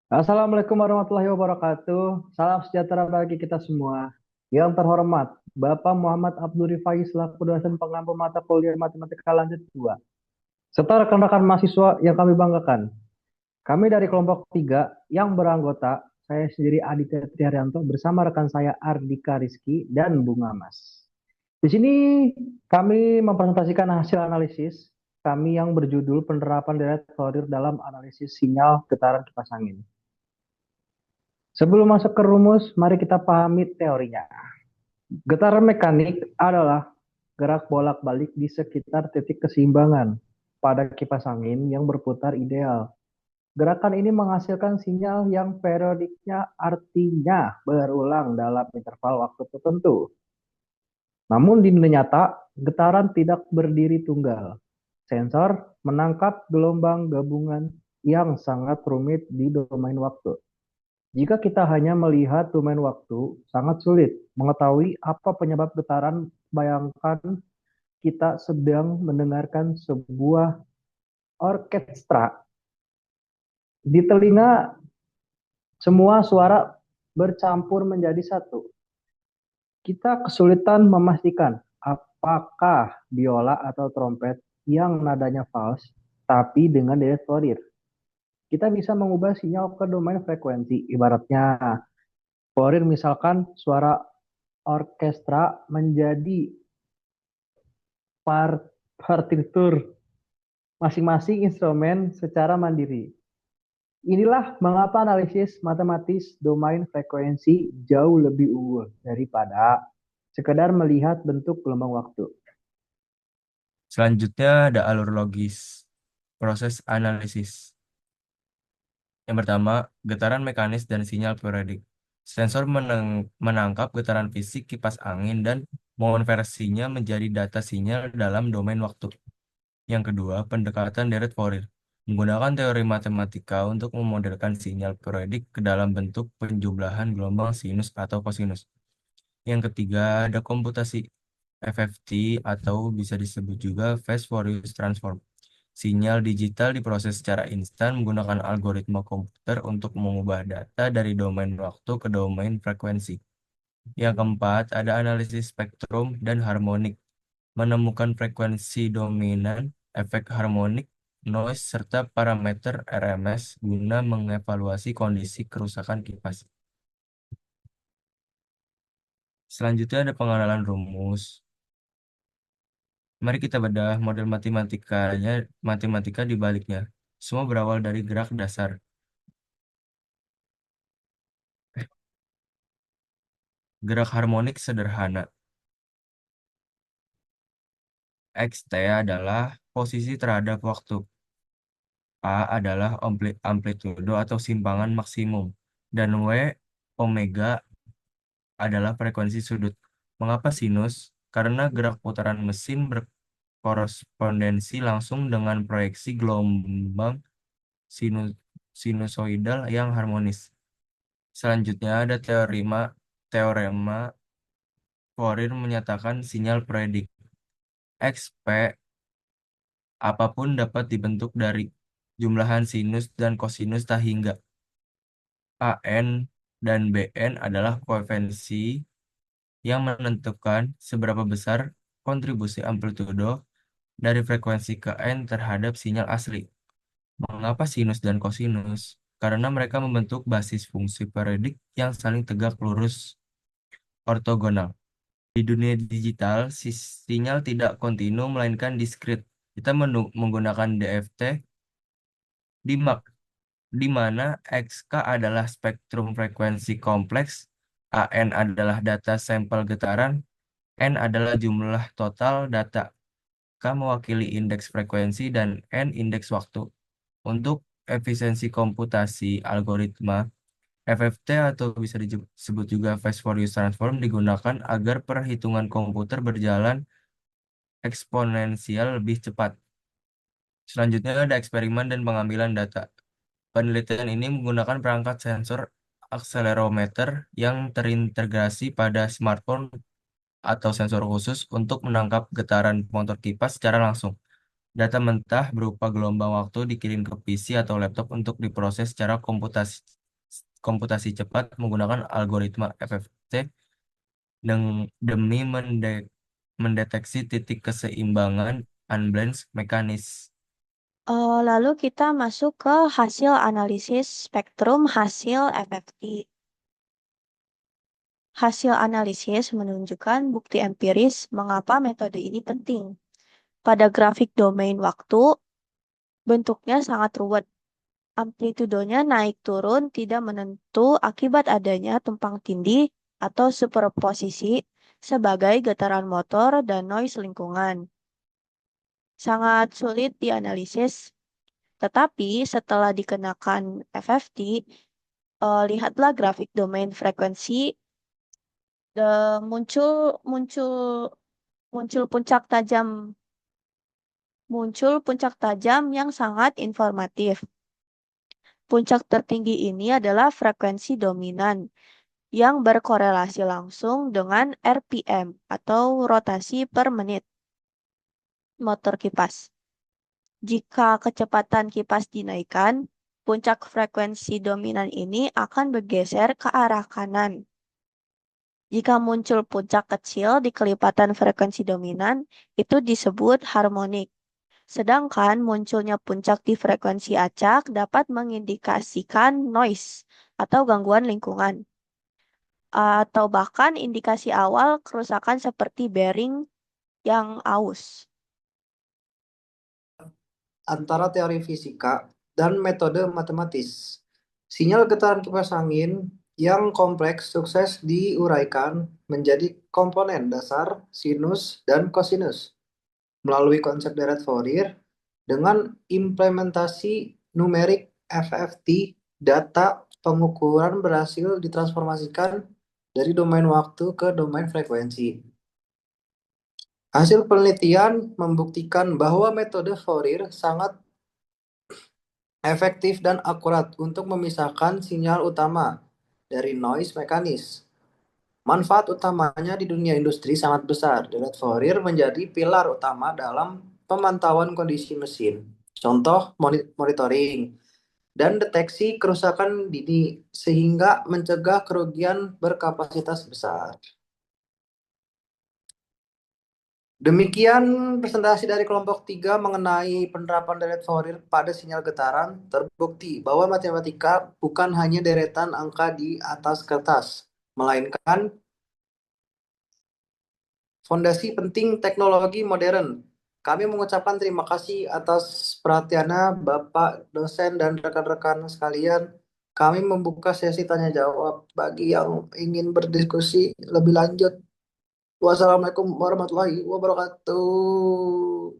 Assalamualaikum warahmatullahi wabarakatuh. Salam sejahtera bagi kita semua. Yang terhormat, Bapak Muhammad Abdul Rifai selaku dosen pengampu mata kuliah Matematika Lanjut 2. Serta rekan-rekan mahasiswa yang kami banggakan. Kami dari kelompok 3 yang beranggota, saya sendiri Aditya Triharyanto bersama rekan saya Ardika Rizky dan Bunga Mas. Di sini kami mempresentasikan hasil analisis kami yang berjudul penerapan deret Fourier dalam analisis sinyal getaran kipas angin. Sebelum masuk ke rumus, mari kita pahami teorinya. Getaran mekanik adalah gerak bolak-balik di sekitar titik keseimbangan pada kipas angin yang berputar ideal. Gerakan ini menghasilkan sinyal yang periodiknya artinya berulang dalam interval waktu tertentu. Namun di dunia nyata, getaran tidak berdiri tunggal. Sensor menangkap gelombang gabungan yang sangat rumit di domain waktu. Jika kita hanya melihat domain waktu, sangat sulit mengetahui apa penyebab getaran. Bayangkan kita sedang mendengarkan sebuah orkestra. Di telinga, semua suara bercampur menjadi satu. Kita kesulitan memastikan apakah biola atau trompet yang nadanya fals, tapi dengan deret Fourier. Kita bisa mengubah sinyal ke domain frekuensi. Ibaratnya, Fourier misalkan suara orkestra menjadi partitur masing-masing instrumen secara mandiri. Inilah mengapa analisis matematis domain frekuensi jauh lebih unggul daripada sekedar melihat bentuk gelombang waktu. Selanjutnya ada alur logis proses analisis. Yang pertama, getaran mekanis dan sinyal periodik. Sensor menangkap getaran fisik kipas angin dan mengonversinya menjadi data sinyal dalam domain waktu. Yang kedua, pendekatan deret Fourier. Menggunakan teori matematika untuk memodelkan sinyal periodik ke dalam bentuk penjumlahan gelombang sinus atau kosinus. Yang ketiga, ada komputasi FFT atau bisa disebut juga Fast Fourier Transform. Sinyal digital diproses secara instan menggunakan algoritma komputer untuk mengubah data dari domain waktu ke domain frekuensi. Yang keempat, ada analisis spektrum dan harmonik. Menemukan frekuensi dominan, efek harmonik, noise, serta parameter RMS guna mengevaluasi kondisi kerusakan kipas. Selanjutnya ada pengenalan rumus. Mari kita bedah model matematika di baliknya. Semua berawal dari gerak dasar. Gerak harmonik sederhana. Xt adalah posisi terhadap waktu. A adalah amplitudo atau simpangan maksimum. Dan W, omega adalah frekuensi sudut. Mengapa sinus? Karena gerak putaran mesin berkorespondensi langsung dengan proyeksi gelombang sinus sinusoidal yang harmonis. Selanjutnya ada teorema Fourier menyatakan sinyal periodik. XP apapun dapat dibentuk dari jumlahan sinus dan kosinus tak hingga. AN dan BN adalah koefisiensi yang menentukan seberapa besar kontribusi amplitudo dari frekuensi ke N terhadap sinyal asli. Mengapa sinus dan kosinus? Karena mereka membentuk basis fungsi periodik yang saling tegak lurus ortogonal. Di dunia digital, sinyal tidak kontinu melainkan diskrit. Kita menggunakan DFT di, di mana XK adalah spektrum frekuensi kompleks, AN adalah data sampel getaran, N adalah jumlah total data. K mewakili indeks frekuensi dan N indeks waktu. Untuk efisiensi komputasi algoritma, FFT atau bisa disebut juga Fast Fourier Transform digunakan agar perhitungan komputer berjalan eksponensial lebih cepat. Selanjutnya ada eksperimen dan pengambilan data. Penelitian ini menggunakan perangkat sensor akselerometer yang terintegrasi pada smartphone atau sensor khusus untuk menangkap getaran motor kipas secara langsung. Data mentah berupa gelombang waktu dikirim ke PC atau laptop untuk diproses secara komputasi cepat menggunakan algoritma FFT demi mendeteksi titik keseimbangan unbalanced mekanis. Lalu kita masuk ke hasil analisis spektrum hasil FFT. Hasil analisis menunjukkan bukti empiris mengapa metode ini penting. Pada grafik domain waktu, bentuknya sangat ruwet. Amplitudonya naik turun tidak menentu akibat adanya tumpang tindih atau superposisi sebagai getaran motor dan noise lingkungan. Sangat sulit dianalisis, tetapi setelah dikenakan FFT, lihatlah grafik domain frekuensi, muncul muncul muncul puncak tajam muncul puncak tajam yang sangat informatif. Puncak tertinggi ini adalah frekuensi dominan yang berkorelasi langsung dengan RPM atau rotasi per menit motor kipas. Jika kecepatan kipas dinaikkan, puncak frekuensi dominan ini akan bergeser ke arah kanan. Jika muncul puncak kecil di kelipatan frekuensi dominan, itu disebut harmonik. Sedangkan munculnya puncak di frekuensi acak dapat mengindikasikan noise atau gangguan lingkungan, atau bahkan indikasi awal kerusakan seperti bearing yang aus. Antara teori fisika dan metode matematis. Sinyal getaran kipas angin yang kompleks sukses diuraikan menjadi komponen dasar sinus dan kosinus melalui konsep deret Fourier dengan implementasi numerik FFT. Data pengukuran berhasil ditransformasikan dari domain waktu ke domain frekuensi. Hasil penelitian membuktikan bahwa metode Fourier sangat efektif dan akurat untuk memisahkan sinyal utama dari noise mekanis. Manfaat utamanya di dunia industri sangat besar. Deret Fourier menjadi pilar utama dalam pemantauan kondisi mesin, contoh monitoring, dan deteksi kerusakan dini sehingga mencegah kerugian berkapasitas besar. Demikian presentasi dari kelompok 3 mengenai penerapan deret Fourier pada sinyal getaran. Terbukti bahwa matematika bukan hanya deretan angka di atas kertas, melainkan fondasi penting teknologi modern. Kami mengucapkan terima kasih atas perhatiannya Bapak dosen dan rekan-rekan sekalian. Kami membuka sesi tanya jawab bagi yang ingin berdiskusi lebih lanjut. Wassalamualaikum warahmatullahi wabarakatuh.